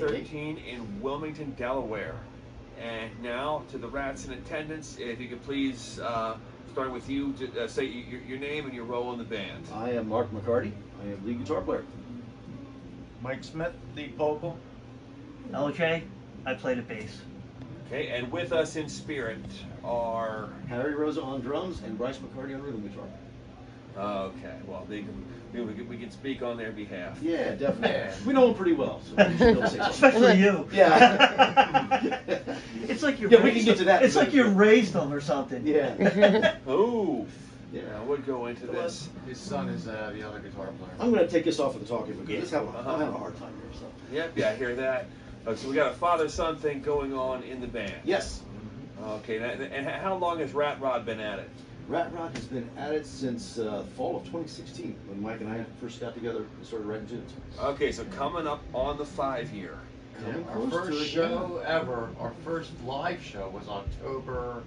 XIII in Wilmington, Delaware. And now to the rats in attendance, if you could please, starting with you, say your name and your role in the band. I am Mark McCarty. I am lead guitar player. Mike Smith, lead vocal. LJ, I play the bass. Okay, and with us in spirit are... Harry Rosa on drums and Bryce McCarty on rhythm guitar. Okay, well, we can speak on their behalf. Yeah, definitely. Yeah. We know them pretty well, so we should say something. Especially you. Yeah. It's like you're. Yeah, we can get to that. It's like you raised them or something. Yeah. Oh. Yeah. I would go into this. His son is the other guitar player. I'm going to take this off of the talking because I'm having a hard time here. So. Yeah, I hear that. So we got a father-son thing going on in the band. Yes. Okay, and how long has RATROD been at it? RATROD has been at it since fall of 2016 when Mike and I first got together and started writing tunes. Okay, so coming up on the 5-year. Our first show ever, our first live show was October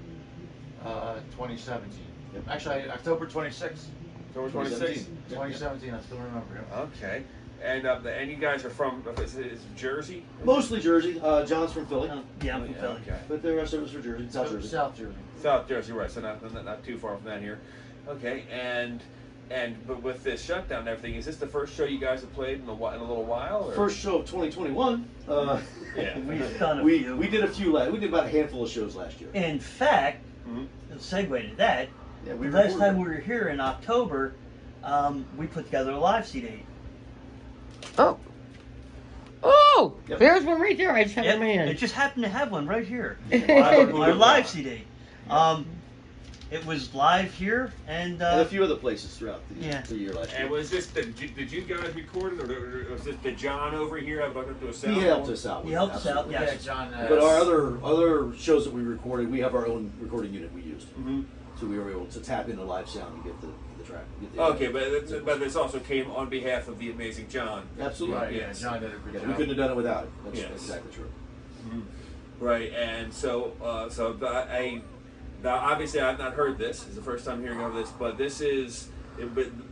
2017. Yep. Actually, October 26th. October 26th? 2017, I still remember it. Okay. And you guys are from, is Jersey? Mostly Jersey. John's from Philly. Yeah, I'm from Philly. Okay. But the rest of us are Jersey, South Jersey. South Jersey. South Jersey, right, so not too far from that here. Okay, but with this shutdown and everything, is this the first show you guys have played in a little while? Or? First show of 2021. Yeah. We've done a few. We did a few we did about a handful of shows last year. In fact, to segue to that, Yeah, the last time we were here in October, we put together a live CD. Oh. Oh! Yep. There's one right there. I just have it in my hand. It just happened to have one right here. Our live CD. It was live here and a few other places throughout the year last year. And was this, did you guys record it, or was this, did John over here have to do a sound? He helped us out. He helped us out, yes. Yeah, John. But our other shows that we recorded, we have our own recording unit we used. So we were able to tap in the live sound and get the track. Okay, but this also came on behalf of the amazing John. Absolutely. Right, Yes. yeah, John did a good job. We couldn't have done it without it. That's Yes. exactly true. Right, and so now obviously I've not heard this. It's the first time hearing of this, but this is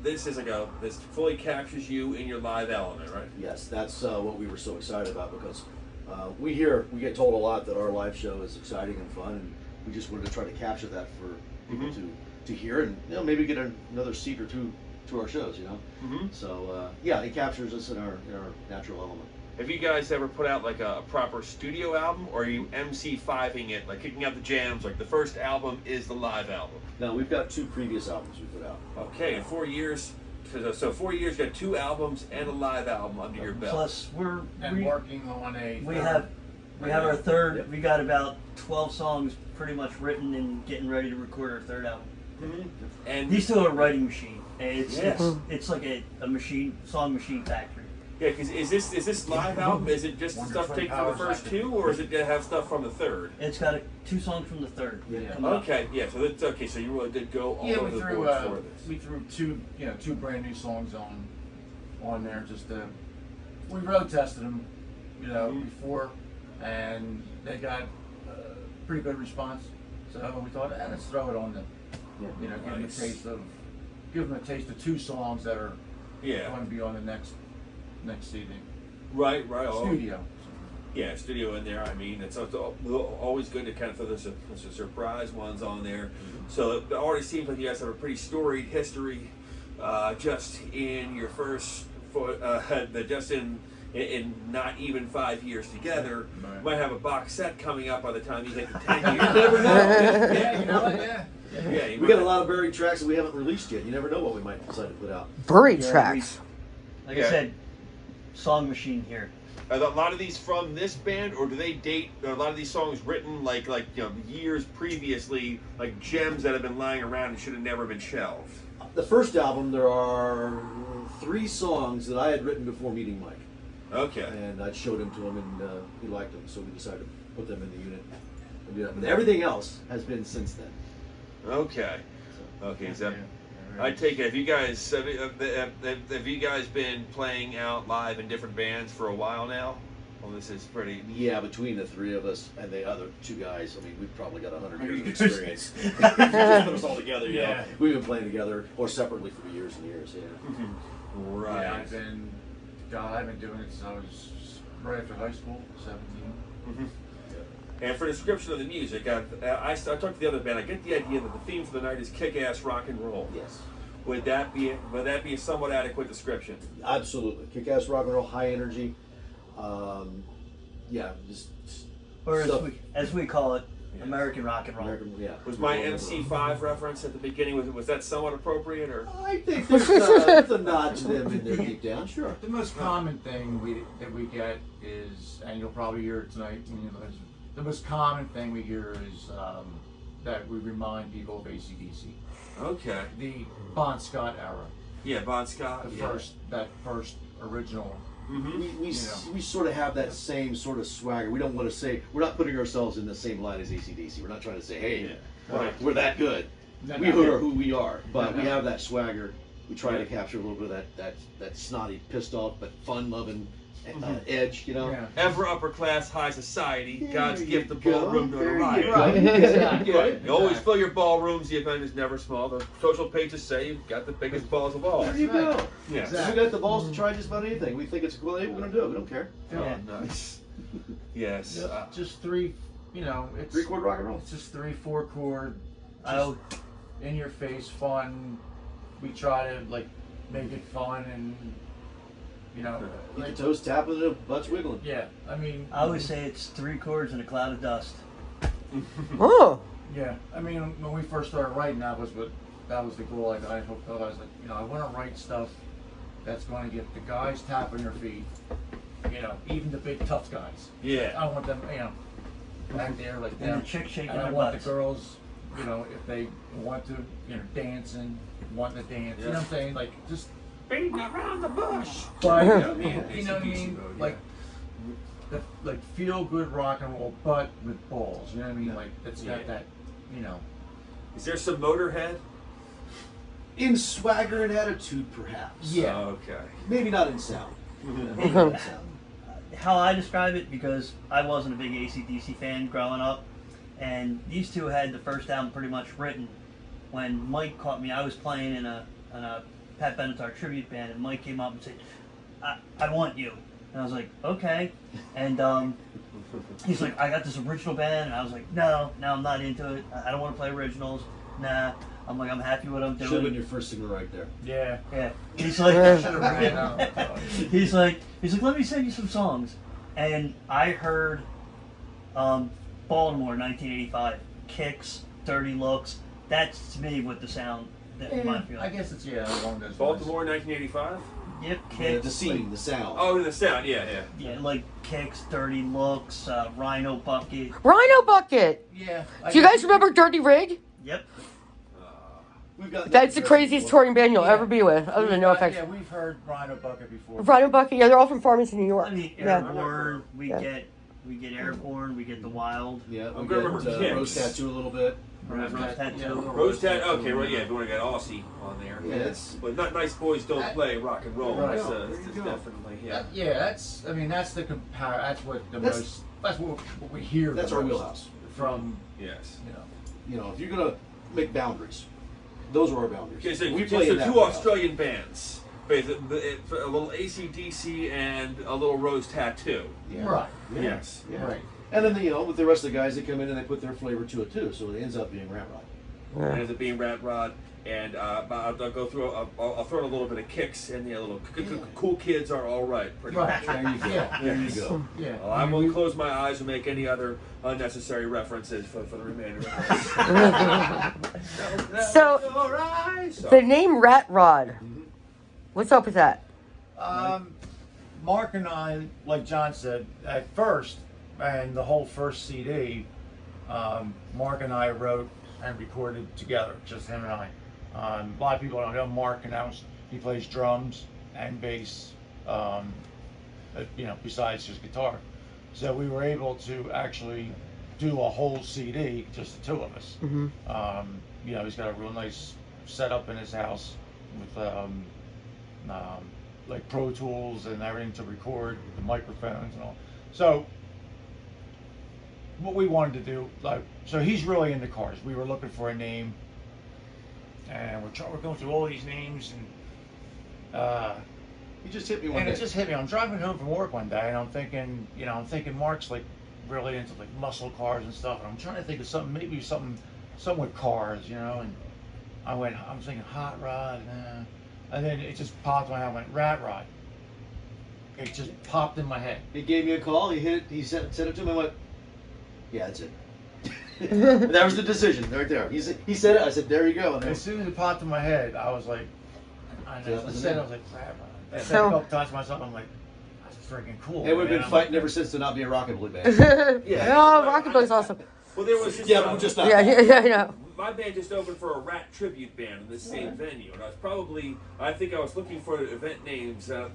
this fully captures you in your live element, right? Yes, that's what we were so excited about because we get told a lot that our live show is exciting and fun, and we just wanted to try to capture that for people to hear and maybe get another seat or two to our shows, So yeah, it captures us in our natural element. Have you guys ever put out like a proper studio album, or are you MC5ing it, like kicking out the jams, like the first album is the live album? No, we've got 2 previous albums we put out. Okay, in 4 years, so 4 years, you got 2 albums and a live album under your belt. Plus we're working on a. we have our third. Yep. We got about 12 songs pretty much written and getting ready to record our third album. And He's still a writing machine. It's Yes. it's like a song machine factory. yeah, because is this live album? Is it just Wonder stuff Twin taken from the Powers first 2, or is it gonna have stuff from the third? It's got 2 songs from the third. Yeah. coming up. Okay, yeah, so that's okay. So you really did go all Yeah, over we the threw board for this. we threw 2 brand new songs on there. Just we road tested them, before, and they got pretty good response. So we thought, let's throw it on them. Give them a taste of 2 songs that are going to be on the next CD. Right. Studio. Yeah, studio in there. I mean, it's always good to kind of throw the surprise ones on there. So it already seems like you guys have a pretty storied history, just in your first, just in not even 5 years together. Right. You might have a box set coming up by the time you hit the 10 years. You never know. Yeah, you know what? Yeah. Yeah, We got a lot of buried tracks that we haven't released yet. You never know what we might decide to put out. Buried Yeah, tracks. Like I said, song machine here. Are a lot of these from this band, or do they date? Are a lot of these songs written like years previously, like gems that have been lying around and should have never been shelved? The first album, there are 3 songs that I had written before meeting Mike. Okay. And I showed them to him, and he liked them, so we decided to put them in the unit and do that. But everything else has been since then. Okay. Okay. So I take it. Have you guys been playing out live in different bands for a while now? Well, this is pretty. Yeah, between the 3 of us and the other 2 guys, I mean, we've probably got 100 years of experience. If you just put us all together, Yeah. We've been playing together or separately for years and years. Yeah. Right. Yeah, I've been doing it since I was right after high school, 17. Mm-hmm. And for description of the music, I talked to the other band. I get the idea that the theme for the night is kick-ass rock and roll. Yes. Would that be a somewhat adequate description? Absolutely. Kick-ass rock and roll, high energy. Yeah, just Or stuff. as we call it, Yeah. American rock and roll. American, yeah. Was my MC5 reference at the beginning, was that somewhat appropriate, or? I think there's a nod to them in there deep down, sure. The most common thing that we get is, and you'll probably hear it tonight when you listen, the most common thing we hear is that we remind people of AC/DC. Okay. The Bon Scott era. Yeah, Bon Scott. The yeah. first original. Mm-hmm. We sort of have that same sort of swagger. We don't want to say, we're not putting ourselves in the same light as AC/DC. We're not trying to say, hey, Right. we're that good. No, We no. are who we are, but we No. have that swagger. We try Yeah. to capture a little bit of that snotty, pissed off, but fun-loving edge, you know? Yeah. Ever upper class, high society, There God's you gift to go. ballroom There you notoriety. go. Right. Exactly. Right. You always fill your ballrooms. The event is never small. The social pages say you've got the biggest balls of all. There you Right. go. Yeah. Exactly. We got the balls to try just about anything. We think it's a cool idea, we're going to do it. We don't care. Oh, nice. Yes. Just three, it's 3-chord rock and roll. It's just 3-4 chord, Oh, in your face, fun. We try to make it fun and Get your toes tapping and the butts wiggling. yeah. I mean, I always say it's 3 chords and a cloud of dust. Oh. yeah. I mean, when we first started writing, that was the goal. I was like, I want to write stuff that's going to get the guys tapping their feet. Even the big tough guys. Yeah. I want them, back there like And them. the chicks shaking And I their want butts. the girls, if they want to, dance and want to dance. You know what I'm saying? Like just Beating around the bush. but Man, you know what I mean? AC/DC, Like feel good rock and roll, but with balls. You know what I mean? Like it's got Yeah. that. Is there some Motorhead? In swagger and attitude, perhaps. Yeah. Okay. Maybe not in sound. Maybe not in sound. How I describe it, because I wasn't a big AC/DC fan growing up, and these two had the first album pretty much written. When Mike caught me, I was playing in a Pat Benatar tribute band, and Mike came up and said, I want you. And I was like, okay. And he's like, I got this original band, and I was like, no, I'm not into it. I don't want to play originals. Nah. I'm like, I'm happy with what I'm Should have been doing. your first single right there. Yeah. Yeah. He's like, he's like, let me send you some songs. And I heard Baltimore 1985, Kicks, Dirty Looks. That's to me what the sound that reminds me of. I guess it's along those lines. Baltimore, 1985. Yep, The Kicks. scene, the sound. Oh, the sound. Yeah. Yeah, like Kicks, Dirty Looks, Rhino Bucket. Rhino Bucket. Yeah. Do you guys remember Dirty Rig? Yep. We've got That's the craziest touring band you'll Yeah. ever be with, other than No Effects. Yeah, we've heard Rhino Bucket before. Rhino Bucket, yeah, they're all from Farmington, New York. I mean, Yeah. Airborne. We Yeah. get Airborne. We get the Wild. Yeah, I'm we gonna get remember Kicks. Rose Tattoo a little bit. Rose Tattoo. Rose Tat. Okay, well, yeah. If you want to get Aussie on there. Yeah, it's But not nice boys don't play rock and roll. Right. That's, There you that's go. definitely That's the compare. That's what the That's- most. That's what we hear. that's the our most wheelhouse. From yes. If you're gonna make boundaries, those are our boundaries. Okay, so, we play so in that two wheelhouse. Australian bands. Basically, a little AC/DC and a little Rose Tattoo. Yeah. Right. Yeah. Yes. Yeah. Right. And then with the rest of the guys that come in and they put their flavor to it too, so it ends up being Ramrod. And ends up being Rat Rod. And I'll go through. I'll throw in a little bit of Kicks and the little cool kids are all right. Pretty Right. much. There you go. Yeah. There you go. Yeah. Well, I won't close my eyes and make any other unnecessary references for the remainder of this. So, the name Rat Rod, what's up with that? Mark and I, like John said, at first, and the whole first CD, Mark and I wrote and recorded together, just him and I. A lot of people don't know Mark announced he plays drums and bass, besides just guitar. So we were able to actually do a whole CD, just the two of us. He's got a real nice setup in his house with like Pro Tools and everything to record, the microphones and all. So what we wanted to do, so he's really into cars. We were looking for a name, and we're going through all these names, and He just hit me one And day. it just hit me. I'm driving home from work one day, and I'm thinking, Mark's like really into like muscle cars and stuff, and I'm trying to think of something, maybe something with cars, and I'm thinking hot rod, and then it just popped in my head. I went rat rod. It just popped in my head. He gave me a call. He hit it. He sent it to me. I went, yeah, that's it. That was the decision right there. He said it. I said, there you go. And As soon as it popped in my head, I was like, I So that was said, it. I was like rat rod. And So- then a couple times to myself, I'm like, that's freaking cool. and we've man. been I'm fighting like, ever since to not be a rockabilly band. Yeah. Oh, Rocketbilly's awesome. Well, there was just, Yeah, but we're just not. Yeah, yeah, I know. my band just opened for a Rat tribute band in the same venue, and I think I was looking for event names, on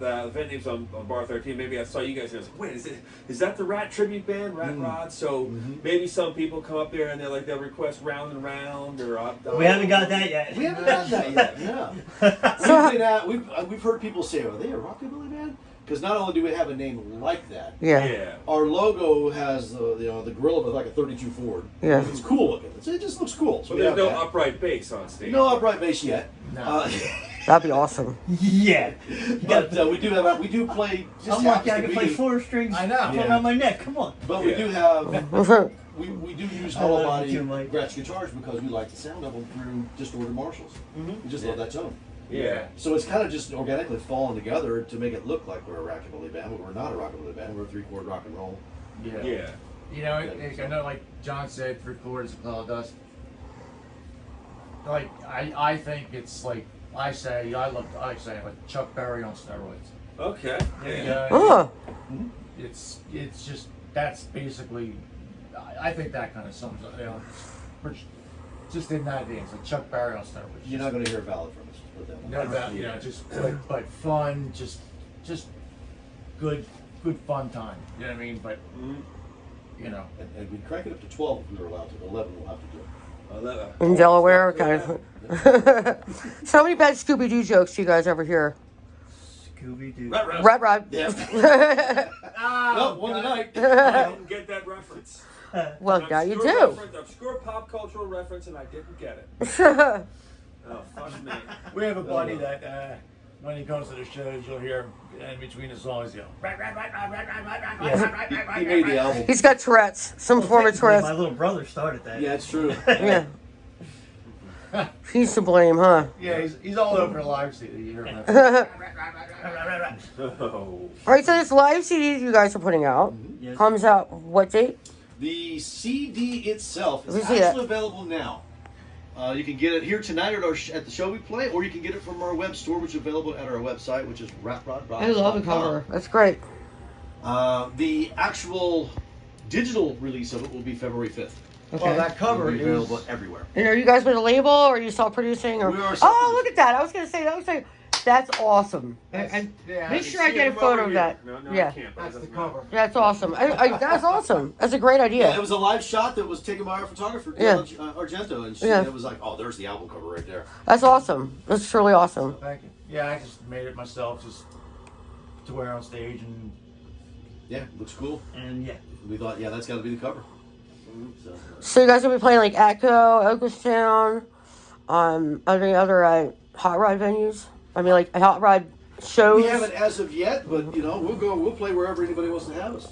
Bar 13. Maybe I saw you guys and I was like, wait, is that the Rat tribute band, RATROD? So maybe some people come up there and they'll request Round and Round, or We haven't got that yet. We haven't got that yet. Yeah. We've heard people say, "Are they a rockabilly band?" Because not only do we have a name like that, Yeah. our logo has the grill of like a 32 Ford. Yeah. It's cool looking. It just looks cool. So But we there's have no that. upright bass on stage. No upright bass yet. No. That'd be awesome. Yeah. But we do play. Just I'm lucky I happens can to play be- 4 strings. I know. Put around my neck. Come on. But we Yeah. do have. We do use hollow I love body you too, Mike. Gretsch guitars because we like the sound of them through distorted Marshalls. We just love that tone. Yeah. So it's kind of just organically falling together to make it look like we're a rockabilly band, but we're not a rockabilly band. We're a 3-chord rock and roll. Yeah. I know, like John said, 3 chords of cloud dust. Like I think it's like I say like Chuck Berry on steroids. Okay. Yeah. Oh, It's just that's basically. I think that kind of sums up. We're just in that vein. It's like Chuck Berry on steroids. You're not going to hear a ballad from us. Put that one. No doubt, just but fun, just good fun time. You know what I mean? But And we crank it up to 12 if we were allowed to. 11 we'll have to do. in Delaware, kind of. So many bad Scooby Doo jokes do you guys ever hear? Scooby Doo. Rat Rod. Yeah. Well, one tonight. I didn't get that reference. Well, An now you obscure do. reference, obscure pop cultural reference, and I didn't get it. Oh, fuck me. we have a buddy that when he comes to the shows, you'll hear him in between the songs yell. He made the album. He's got Tourette's, some form of My Tourette's. little brother started that. Yeah, it's true. Yeah. He's to blame, huh? Yeah, he's all over the live CD. You hear him. Oh. All right, so this live CD you guys are putting out Yes. comes out what date? The CD itself is Let me see actually that. available now. You can get it here tonight at the show we play, or you can get it from our web store, which is available at our website, which is RATROD.com. I love the cover. That's great. The actual digital release of it will be February 5th. Well, Okay. that cover It'll be is available everywhere. And are you guys with a label, or are you self-producing? Or We are oh, look at that! I was gonna say that's awesome. That's- And yeah, make I sure I See get a them photo over of here. that. No, Yeah. I can't. that's the Doesn't matter. cover. That's awesome. That's awesome. That's a great idea. Yeah, it was a live shot that was taken by our photographer, Yeah. Argento, and Yeah. it was like, oh, there's the album cover right there. That's awesome. That's truly awesome. Thank you. Yeah, I just made it myself, just to wear on stage, and Yeah, looks cool. And yeah. We thought, yeah, that's got to be the cover. So, So you guys will be playing like Echo, Oaklastown, any other hot rod venues? I mean, like hot rod shows. we haven't as of yet, but we'll play wherever anybody wants to have us.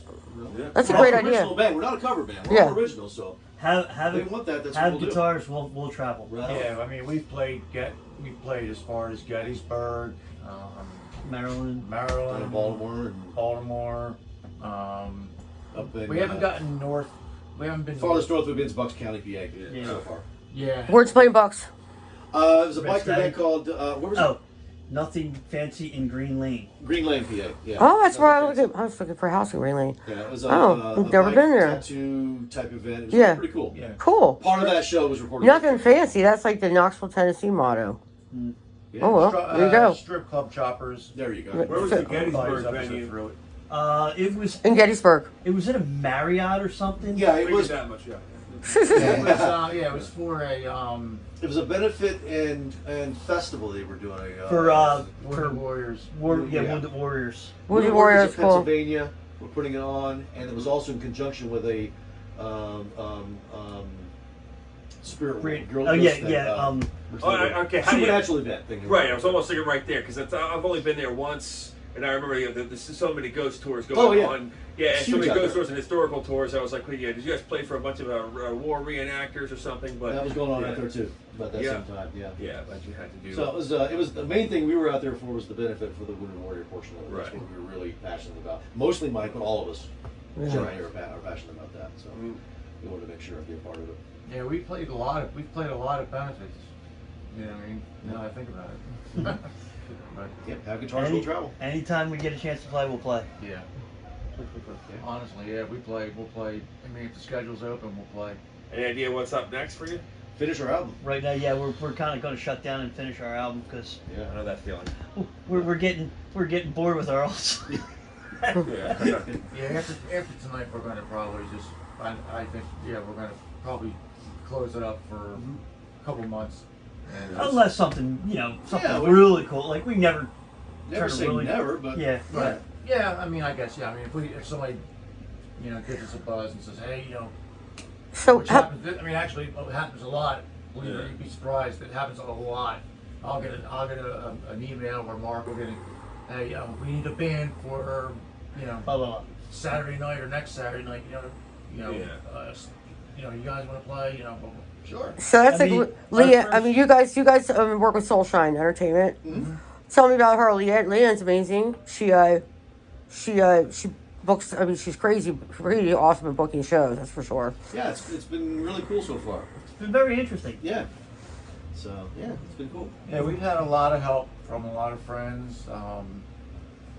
Yeah. That's a We're great an idea. original band. We're not a cover band. We're Yeah. all original, so Have if they want that. That's what have we'll do. guitars. We'll travel. Right. yeah, I mean we've played as far as Gettysburg, Maryland. Down in Maryland, Baltimore and Baltimore. up in. We haven't gotten north. We haven't been farthest north we've been is Bucks County, PA. Yeah. So far. Yeah. Where's playing Bucks? It was a Red bike Stag? event called what was Oh, nothing fancy in Green Lane. it? Green Lane, PA. Yeah. Oh, that's where I Nothing was fancy. looking. I was looking for a house in Greenlane. Yeah, it was Oh, a I've never bike been there. tattoo type event. It was Yeah. pretty cool. Yeah. Cool. Part of that show was recorded. Nothing fancy. That's like the Knoxville, Tennessee motto. Yeah. Oh well, there you go. Strip club choppers. There you go. Where was the Everybody's Gettysburg episode venue? through it. It was In Gettysburg. in a Marriott or something. Yeah, it Figured was. that much, yeah. It was for a It was a benefit and festival they were doing. for Wounded Warriors. Yeah. Wounded Warriors. Wounded of Warriors, cool. Pennsylvania were putting it on, and it was also in conjunction with a spirit Great. girl. Oh yeah, thing, yeah. Oh, okay, how do you- supernatural event thing. Right, I was almost thinking right there because I've only been there once. And I remember there's so many ghost tours going on. Yeah, and so many ghost tours and historical tours. I was like, well, yeah, did you guys play for a bunch of war reenactors or something? But that was going on out there too, about that same time. Yeah, but you had to do. So it was the main thing we were out there for was the benefit for the Wounded Warrior portion of it. That's what we were really passionate about. Mostly Mike, but all of us around here are passionate about that. So we wanted to make sure I'd be a part of it. Yeah, we've played a lot of benefits. You know what I mean? Now that I think about it. But, have guitars, we'll travel. Anytime we get a chance to play, we'll play. Yeah. Honestly, yeah, we'll play. I mean, if the schedule's open, we'll play. Any idea what's up next for you? Finish our album. Right now, yeah, we're kind of going to shut down and finish our album because I know that feeling. We're getting bored with our old songs. Yeah, after tonight, we're going to probably just. I think we're going to probably close it up for a couple months. Unless something really cool, like we never say never, but yeah. I mean, I guess I mean, if somebody gives us a buzz and says, hey, So which happens, I mean, actually, it happens a lot. Believe it, you'd be surprised. It happens a lot. I'll get an email or Mark will get hey, we need a band for Saturday night or next Saturday night. You guys want to play? Sure. So that's Leanne. I mean, you guys work with Soulshine Entertainment. Tell me about her. Leanne's amazing. She books. I mean, she's crazy awesome at booking shows. That's for sure. Yeah, it's been really cool so far. It's been very interesting. Yeah. So it's been cool. Yeah, we've had a lot of help from a lot of friends, a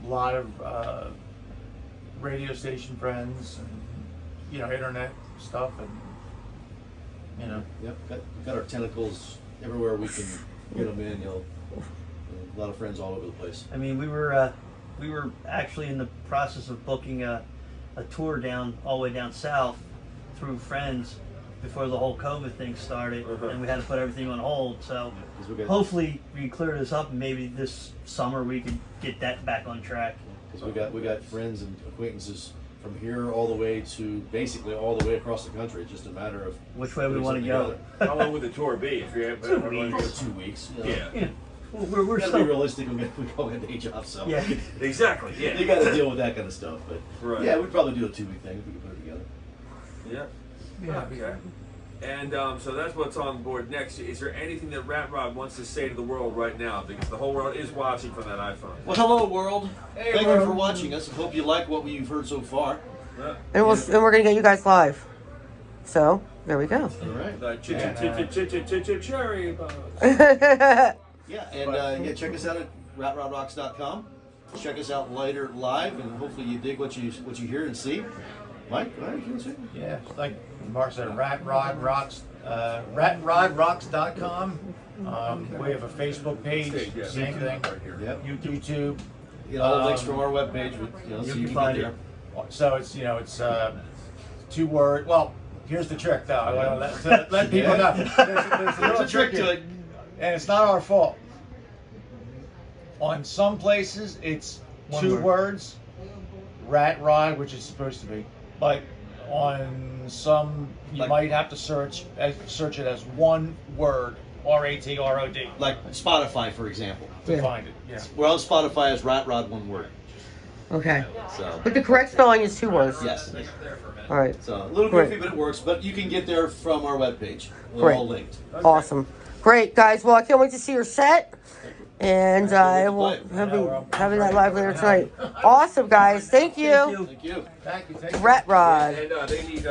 lot of radio station friends, and internet stuff, and got our tentacles everywhere we can get them in. A lot of friends all over the place. I mean, we were actually in the process of booking a tour all the way down south through friends before the whole COVID thing started, and we had to put everything on hold. So hopefully we clear this up, and maybe this summer we could get that back on track. Because we got friends and acquaintances from here all the way to basically all the way across the country. It's just a matter of which way we want to go. How long would the tour be? If you're 2 weeks. Yeah. We're still be realistic. We all got day jobs, so exactly. Yeah, you got to deal with that kind of stuff. But we'd probably do a 2 week thing if we could put it together. Yeah. Okay. And so that's what's on board next. Is there anything that RATROD wants to say to the world right now? Because the whole world is watching from that iPhone. Well, hello world. Thank you for watching us. I hope you like what you've heard so far. And we're gonna get you guys live. So there we go. All right. Cherry bombs. And check us out at ratrodrocks.com. Check us out later live, and hopefully you dig what you hear and see. Mike, go ahead, you want to say? Yeah, like Mark said, RATROD ratrodrocks.com. We have a Facebook page, same thing. Yep. YouTube. Get all the links from our webpage, so you can find it. So it's 2 word. Well, here's the trick, though. I want to let people know. There's a trick to it, and it's not our fault. On some places, it's 2 words, RATROD, which is supposed to be. But on some, you might have to search it as 1 word, RATROD. Like Spotify, for example. To find it. Yeah. We're on Spotify as RATROD 1 word. Okay. So. But the correct spelling is 2 words. Yes. All right. So a little goofy, but it works. But you can get there from our webpage. We're all linked. Awesome. Great, guys. Well, I can't wait to see your set. And I will having that live later tonight. Awesome, guys. Thank you. Thank you. Thank you. RATROD. And they need